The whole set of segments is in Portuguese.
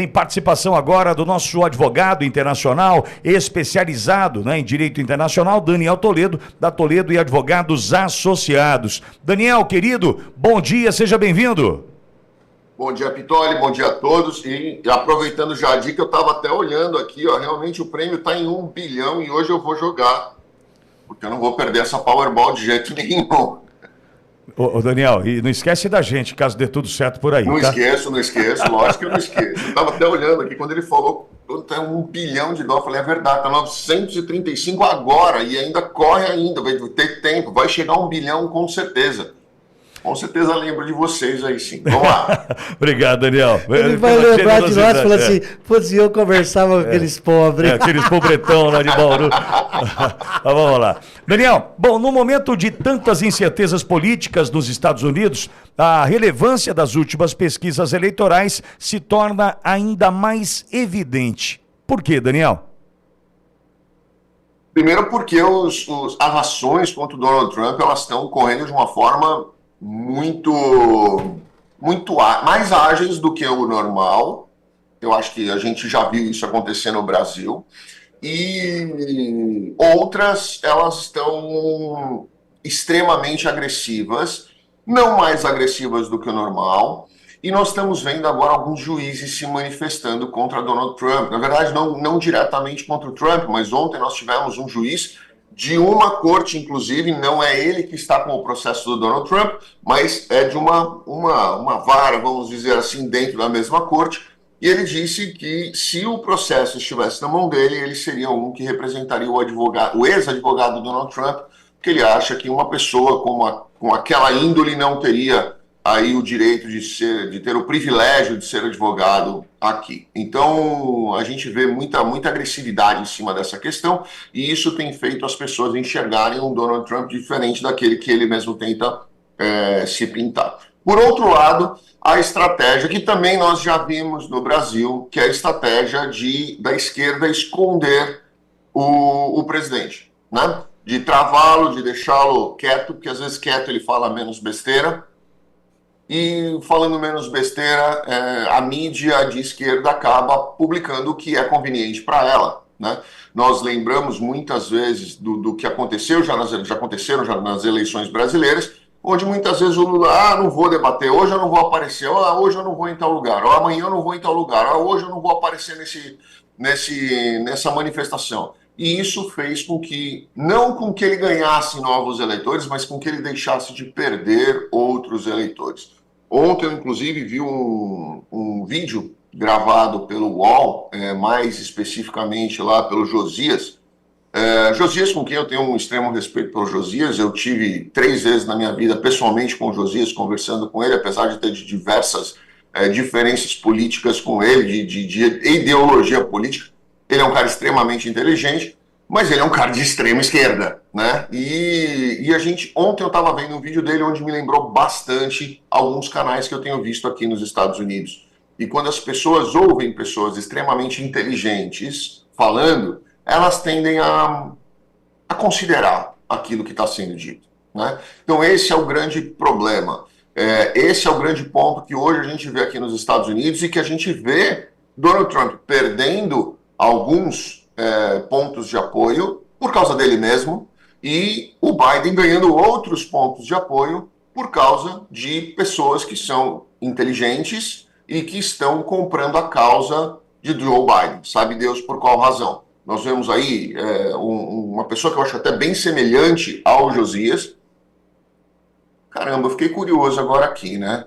Tem participação agora do nosso advogado internacional especializado, né, em direito internacional, Daniel Toledo, da Toledo e Advogados Associados. Daniel, querido, bom dia, seja bem-vindo. Bom dia, Pitoli, bom dia a todos. E aproveitando já a dica, eu estava até olhando aqui, ó, realmente o prêmio está em 1 bilhão e hoje eu vou jogar, porque eu não vou perder essa Powerball de jeito nenhum. Ô Daniel, e não esquece da gente, caso dê tudo certo por aí, não tá? Não esqueço, lógico que eu não esqueço. Eu estava até olhando aqui, quando ele falou, tem 1 bilhão de dólares, eu falei, é verdade, está 935 agora, e ainda corre ainda, vai ter tempo, vai chegar a 1 bilhão com certeza. Com certeza lembro de vocês aí, sim. Vamos lá. Obrigado, Daniel. Ele vai lembrar de nós, falando assim, putz, eu conversava com aqueles pobres. Aqueles pobretão lá de Bauru. Vamos lá. Daniel, bom, no momento de tantas incertezas políticas nos Estados Unidos, a relevância das últimas pesquisas eleitorais se torna ainda mais evidente. Por quê, Daniel? Primeiro porque as ações contra o Donald Trump, elas estão correndo de uma forma muito mais ágeis do que o normal. Eu acho que a gente já viu isso acontecer no Brasil. E outras, elas estão extremamente agressivas, não mais agressivas do que o normal. E nós estamos vendo agora alguns juízes se manifestando contra Donald Trump. Na verdade, não diretamente contra o Trump, mas ontem nós tivemos um juiz de uma corte, inclusive, não é ele que está com o processo do Donald Trump, mas é de uma vara, vamos dizer assim, dentro da mesma corte, e ele disse que se o processo estivesse na mão dele, ele seria um que representaria o ex-advogado do Donald Trump, porque ele acha que uma pessoa com aquela índole não teria aí o direito de ter o privilégio de ser advogado aqui. Então, a gente vê muita agressividade em cima dessa questão, e isso tem feito as pessoas enxergarem um Donald Trump diferente daquele que ele mesmo tenta se pintar. Por outro lado, a estratégia que também nós já vimos no Brasil, que é a estratégia da esquerda esconder o presidente, né? De travá-lo, de deixá-lo quieto, porque às vezes quieto ele fala menos besteira. E falando menos besteira, a mídia de esquerda acaba publicando o que é conveniente para ela, né? Nós lembramos muitas vezes do que aconteceu, já aconteceram nas eleições brasileiras, onde muitas vezes o Lula, não vou debater, hoje eu não vou aparecer, hoje eu não vou em tal lugar, amanhã eu não vou em tal lugar, hoje eu não vou aparecer nessa manifestação. E isso fez não com que ele ganhasse novos eleitores, mas com que ele deixasse de perder outros eleitores. Ontem eu, inclusive, vi um vídeo gravado pelo UOL, mais especificamente lá pelo Josias. Josias, com quem eu tenho um extremo respeito pelo Josias, eu tive 3 vezes na minha vida, pessoalmente com o Josias, conversando com ele, apesar de ter diversas diferenças políticas com ele, de ideologia política. Ele é um cara extremamente inteligente, mas ele é um cara de extrema esquerda, né? E ontem eu estava vendo um vídeo dele onde me lembrou bastante alguns canais que eu tenho visto aqui nos Estados Unidos. E quando as pessoas ouvem pessoas extremamente inteligentes falando, elas tendem a considerar aquilo que está sendo dito, né? Então esse é o grande problema. Esse é o grande ponto que hoje a gente vê aqui nos Estados Unidos e que a gente vê Donald Trump perdendo alguns pontos de apoio por causa dele mesmo e o Biden ganhando outros pontos de apoio por causa de pessoas que são inteligentes e que estão comprando a causa de Joe Biden. Sabe Deus por qual razão. Nós vemos aí uma pessoa que eu acho até bem semelhante ao Josias. Caramba, eu fiquei curioso agora aqui, né?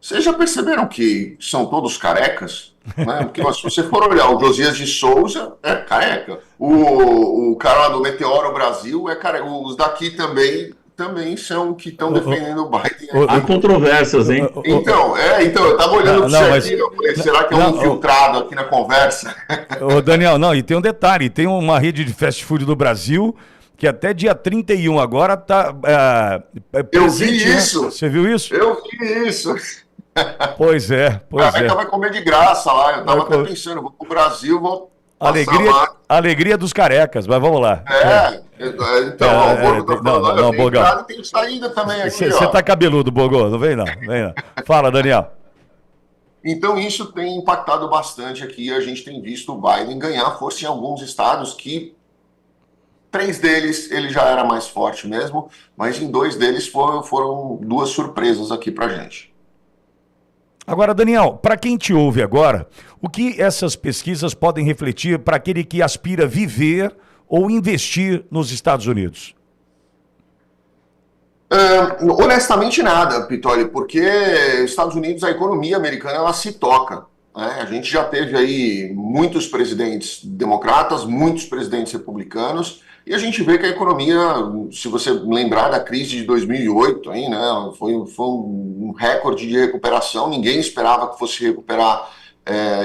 Vocês já perceberam que são todos carecas? Né? Porque se você for olhar o Josias de Souza, é careca. O cara lá do Meteoro Brasil é careca. Os daqui também são que estão defendendo o Biden. Há controvérsias, hein? Então, eu tava olhando pra você aqui, eu falei, será que é um infiltrado aqui na conversa? Ô Daniel, não, e tem um detalhe, tem uma rede de fast food do Brasil que até dia 31 agora tá eu vi isso. Né? Você viu isso? Eu vi isso. Pois é. Vai comer de graça lá. Eu tava até pensando, vou pro Brasil, vou alegria dos carecas, mas vamos lá. Então, o Borgo tá falando, não, Bogão. Tem saída também aqui, Você tá cabeludo, Bogô, não vem não. Fala, Daniel. Então, isso tem impactado bastante aqui. A gente tem visto o Biden ganhar força em alguns estados que 3 deles ele já era mais forte mesmo, mas em 2 deles foram 2 surpresas aqui para gente. Agora, Daniel, para quem te ouve agora, o que essas pesquisas podem refletir para aquele que aspira viver ou investir nos Estados Unidos? Honestamente nada, Pitoli, porque Estados Unidos, a economia americana, ela se toca, né? A gente já teve aí muitos presidentes democratas, muitos presidentes republicanos, e a gente vê que a economia, se você lembrar da crise de 2008, aí, né, foi um recorde de recuperação, ninguém esperava que fosse recuperar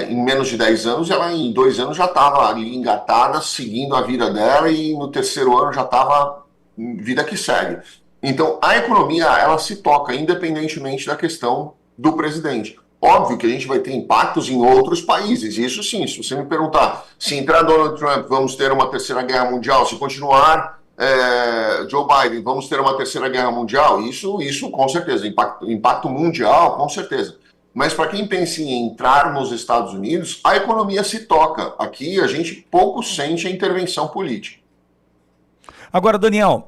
em menos de 10 anos, ela em 2 anos já estava ali engatada, seguindo a vida dela, e no terceiro ano já estava vida que segue. Então, a economia, ela se toca, independentemente da questão do presidente. Óbvio que a gente vai ter impactos em outros países, isso sim. Se você me perguntar, se entrar Donald Trump, vamos ter uma terceira guerra mundial, se continuar Joe Biden, vamos ter uma terceira guerra mundial, isso com certeza, impacto mundial, com certeza. Mas para quem pensa em entrar nos Estados Unidos, a economia se toca. Aqui a gente pouco sente a intervenção política. Agora, Daniel,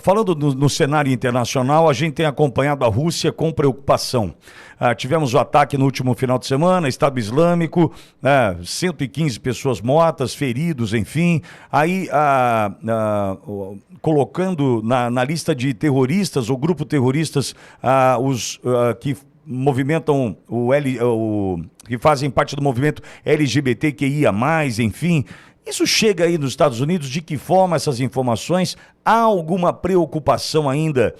falando no cenário internacional, a gente tem acompanhado a Rússia com preocupação. Tivemos o ataque no último final de semana, Estado Islâmico, 115 pessoas mortas, feridos, enfim. Aí, colocando na lista de terroristas, ou grupo terroristas, os que movimentam que fazem parte do movimento LGBTQIA+, enfim. Isso chega aí nos Estados Unidos, de que forma essas informações? Há alguma preocupação ainda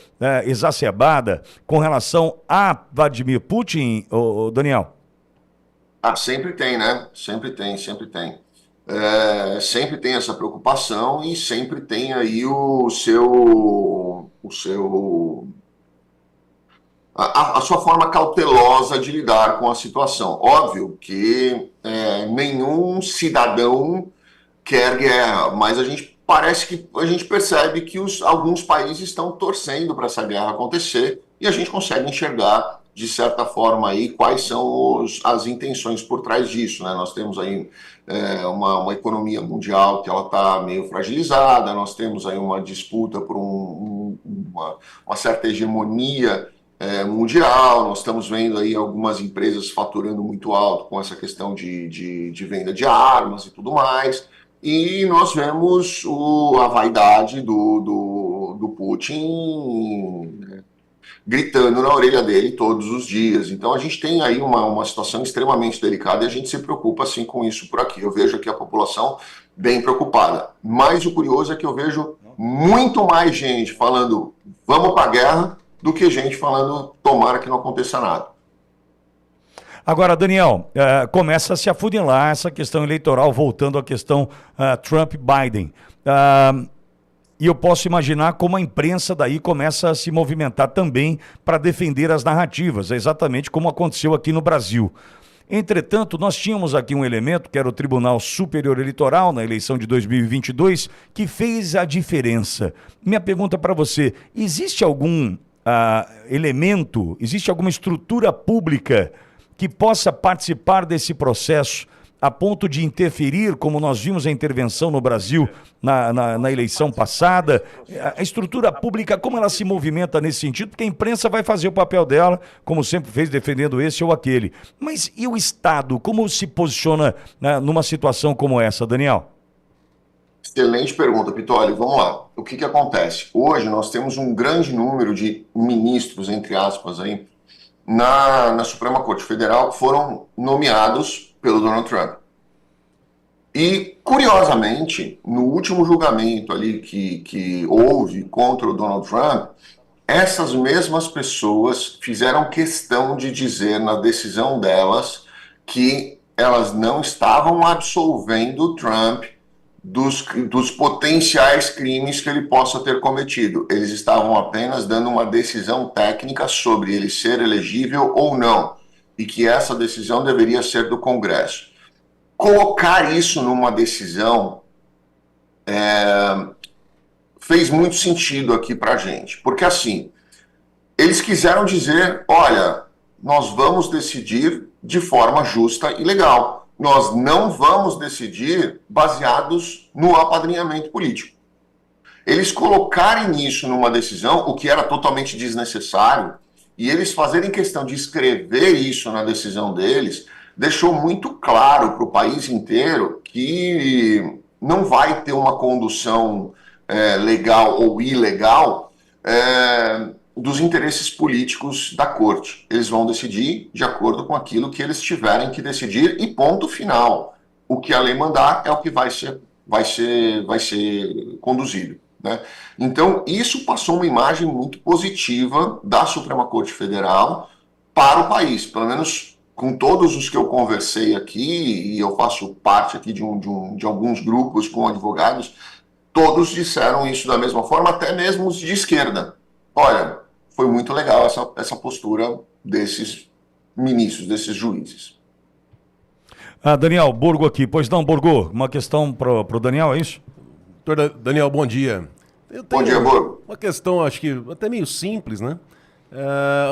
exacerbada com relação a Vladimir Putin, Daniel? Sempre tem, né? Sempre tem, sempre tem. Sempre tem essa preocupação e sempre tem aí a sua forma cautelosa de lidar com a situação. Óbvio que nenhum cidadão quer guerra, mas a gente percebe que alguns países estão torcendo para essa guerra acontecer e a gente consegue enxergar de certa forma aí quais são as intenções por trás disso, né? Nós temos aí uma economia mundial que ela está meio fragilizada, nós temos aí uma disputa por uma certa hegemonia mundial, nós estamos vendo aí algumas empresas faturando muito alto com essa questão de venda de armas e tudo mais. E nós vemos a vaidade do Putin gritando na orelha dele todos os dias. Então a gente tem aí uma situação extremamente delicada e a gente se preocupa assim com isso por aqui. Eu vejo aqui a população bem preocupada. Mas o curioso é que eu vejo muito mais gente falando vamos para a guerra do que gente falando tomara que não aconteça nada. Agora, Daniel, começa a se afunilar essa questão eleitoral, voltando à questão Trump-Biden. E eu posso imaginar como a imprensa daí começa a se movimentar também para defender as narrativas, exatamente como aconteceu aqui no Brasil. Entretanto, nós tínhamos aqui um elemento, que era o Tribunal Superior Eleitoral, na eleição de 2022, que fez a diferença. Minha pergunta para você, existe algum elemento, existe alguma estrutura pública que possa participar desse processo a ponto de interferir, como nós vimos a intervenção no Brasil na eleição passada? A estrutura pública, como ela se movimenta nesse sentido? Porque a imprensa vai fazer o papel dela, como sempre fez, defendendo esse ou aquele. Mas e o Estado, como se posiciona numa situação como essa, Daniel? Excelente pergunta, Pitoli. Vamos lá. O que acontece? Hoje nós temos um grande número de ministros, entre aspas, aí, na Suprema Corte Federal que foram nomeados pelo Donald Trump. E, curiosamente, no último julgamento ali que houve contra o Donald Trump, essas mesmas pessoas fizeram questão de dizer na decisão delas que elas não estavam absolvendo o Trump dos potenciais crimes que ele possa ter cometido. Eles estavam apenas dando uma decisão técnica sobre ele ser elegível ou não, e que essa decisão deveria ser do Congresso. Colocar isso numa decisão fez muito sentido aqui para a gente, porque assim, eles quiseram dizer, olha, nós vamos decidir de forma justa e legal. Nós não vamos decidir baseados no apadrinhamento político. Eles colocarem isso numa decisão, o que era totalmente desnecessário, e eles fazerem questão de escrever isso na decisão deles, deixou muito claro para o país inteiro que não vai ter uma condução legal ou ilegal dos interesses políticos da corte. Eles vão decidir de acordo com aquilo que eles tiverem que decidir e ponto final. O que a lei mandar é o que vai ser conduzido, né? Então, isso passou uma imagem muito positiva da Suprema Corte Federal para o país, pelo menos com todos os que eu conversei aqui, e eu faço parte aqui de alguns grupos com advogados, todos disseram isso da mesma forma, até mesmo os de esquerda. Olha, foi muito legal essa postura desses ministros, desses juízes. Daniel, Borgo aqui. Pois não, Borgo, uma questão para o Daniel, é isso? Doutor Daniel, bom dia. Bom dia, Borgo. Uma questão, acho que até meio simples, né?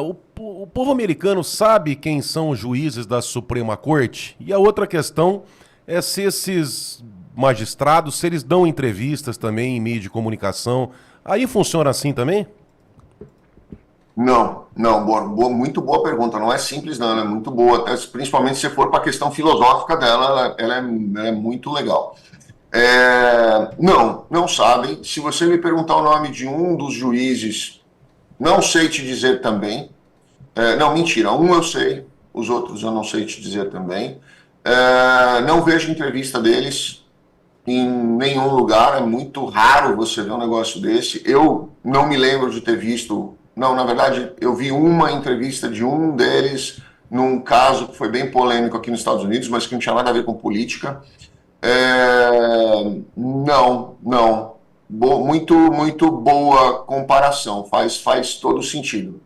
O povo americano sabe quem são os juízes da Suprema Corte? E a outra questão é se esses magistrados, se eles dão entrevistas também em meio de comunicação. Aí funciona assim também? Não, muito boa pergunta. Não é simples, não, ela é muito boa, até, principalmente se for para a questão filosófica dela, ela é muito legal. Não sabem. Se você me perguntar o nome de um dos juízes, não sei te dizer também. Não, mentira, um eu sei, os outros eu não sei te dizer também. Não vejo entrevista deles em nenhum lugar, é muito raro você ver um negócio desse. Eu não me lembro de ter visto. Não, na verdade, eu vi uma entrevista de um deles num caso que foi bem polêmico aqui nos Estados Unidos, mas que não tinha nada a ver com política. Não. Muito boa comparação, faz todo sentido.